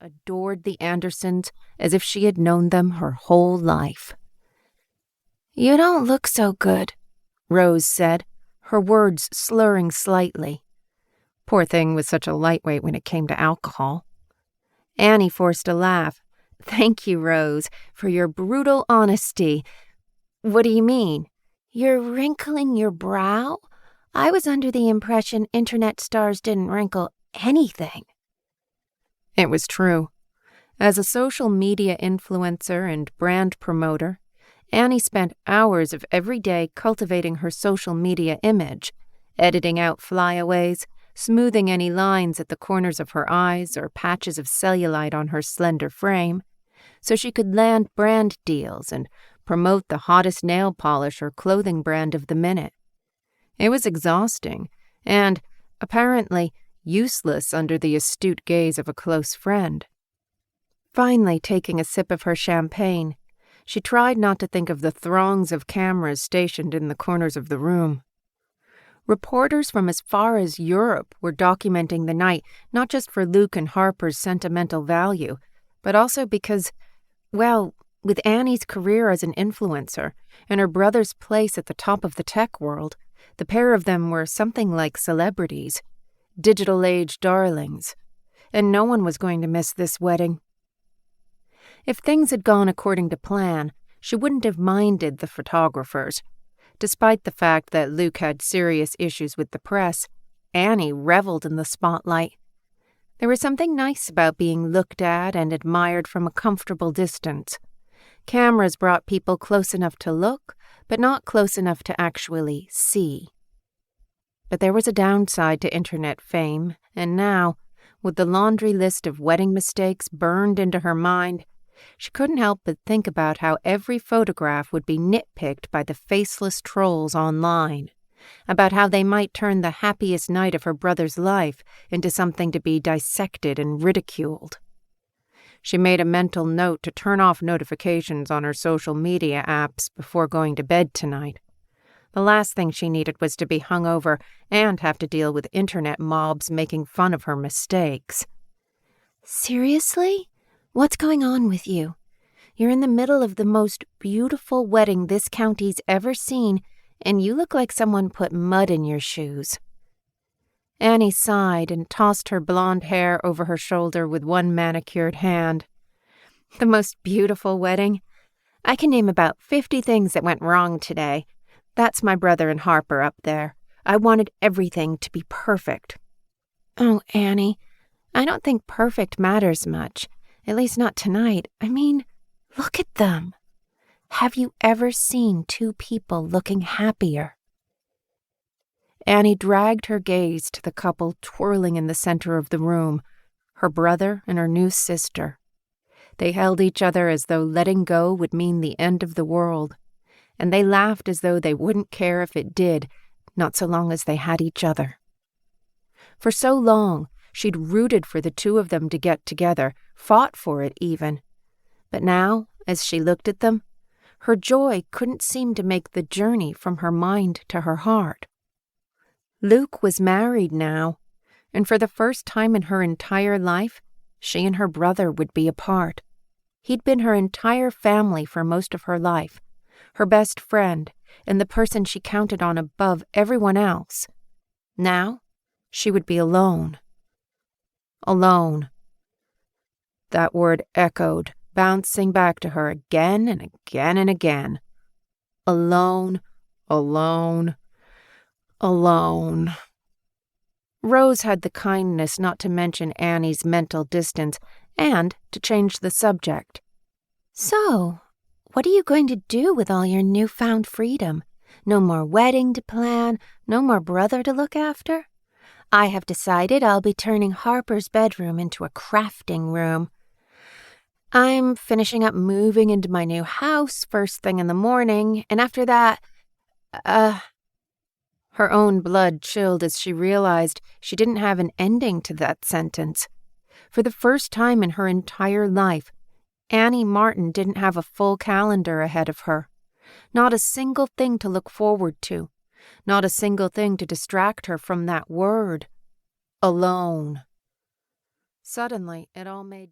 adored the Andersons as if she had known them her whole life. "You don't look so good," Rose said, her words slurring slightly. Poor thing was such a lightweight when it came to alcohol. Annie forced a laugh. "Thank you, Rose, for your brutal honesty." "What do you mean?" "You're wrinkling your brow? I was under the impression internet stars didn't wrinkle anything." It was true. As a social media influencer and brand promoter, Annie spent hours of every day cultivating her social media image, editing out flyaways, smoothing any lines at the corners of her eyes or patches of cellulite on her slender frame, so she could land brand deals and promote the hottest nail polish or clothing brand of the minute. It was exhausting and, apparently, useless under the astute gaze of a close friend. Finally, taking a sip of her champagne, she tried not to think of the throngs of cameras stationed in the corners of the room. Reporters from as far as Europe were documenting the night, not just for Luke and Harper's sentimental value, but also because, well, with Annie's career as an influencer and her brother's place at the top of the tech world, the pair of them were something like celebrities, digital-age darlings, and no one was going to miss this wedding. If things had gone according to plan, she wouldn't have minded the photographers. Despite the fact that Luke had serious issues with the press, Annie reveled in the spotlight. There was something nice about being looked at and admired from a comfortable distance. Cameras brought people close enough to look, but not close enough to actually see. But there was a downside to internet fame, and now, with the laundry list of wedding mistakes burned into her mind, she couldn't help but think about how every photograph would be nitpicked by the faceless trolls online, about how they might turn the happiest night of her brother's life into something to be dissected and ridiculed. She made a mental note to turn off notifications on her social media apps before going to bed tonight. The last thing she needed was to be hungover and have to deal with internet mobs making fun of her mistakes. "Seriously? What's going on with you? You're in the middle of the most beautiful wedding this county's ever seen, and you look like someone put mud in your shoes." Annie sighed and tossed her blonde hair over her shoulder with one manicured hand. "The most beautiful wedding? I can name about 50 things that went wrong today. That's my brother and Harper up there. I wanted everything to be perfect." "Oh, Annie, I don't think perfect matters much. At least not tonight. I mean, look at them. Have you ever seen two people looking happier?" Annie dragged her gaze to the couple twirling in the center of the room, her brother and her new sister. They held each other as though letting go would mean the end of the world, and they laughed as though they wouldn't care if it did, not so long as they had each other. For so long, she'd rooted for the two of them to get together, fought for it even. But now, as she looked at them, her joy couldn't seem to make the journey from her mind to her heart. Luke was married now, and for the first time in her entire life, she and her brother would be apart. He'd been her entire family for most of her life, her best friend, and the person she counted on above everyone else. Now, she would be alone. Alone. That word echoed, bouncing back to her again and again and again. Alone, alone, alone. Rose had the kindness not to mention Annie's mental distance and to change the subject. "So, what are you going to do with all your newfound freedom? No more wedding to plan, no more brother to look after? I have decided I'll be turning Harper's bedroom into a crafting room. I'm finishing up moving into my new house first thing in the morning, and after that, Her own blood chilled as she realized she didn't have an ending to that sentence. For the first time in her entire life, Annie Martin didn't have a full calendar ahead of her. Not a single thing to look forward to. Not a single thing to distract her from that word. Alone. Suddenly, it all made